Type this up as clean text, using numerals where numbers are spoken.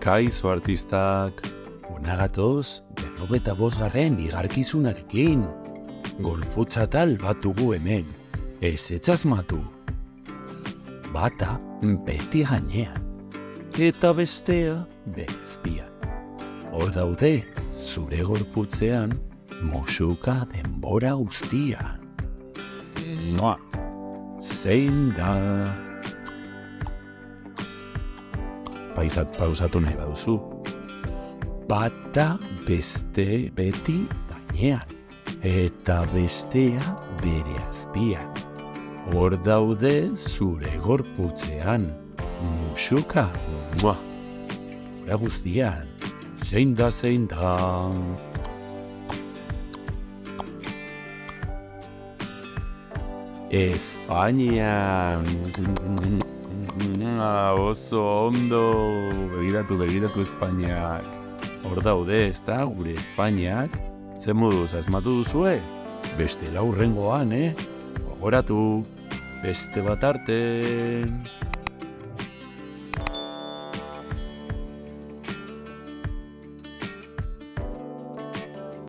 Kaixo artistak, hona gatoz, 95. igarkizunarekin. Golfutza tal bat dugu hemen, ez etxasmatu. Bata beti gainean, eta bestea bezpian. Hor daude, zure gorputzean, musuka denbora guztian. Mua! Zein da? Pausatu nahi baduzu. Bata beste beti gainean, eta bestea bere azpian. Hor daude zure gorputzean, musuka, mua! Denbora guztian, zein da, zein da? Espainian! Oso ondo! Begiratu Espainiak. Hor daude, ezta, gure Espainiak. Zer moduz, asmatu duzue? Beste laurrengoan, Gogoratu, beste bat arte!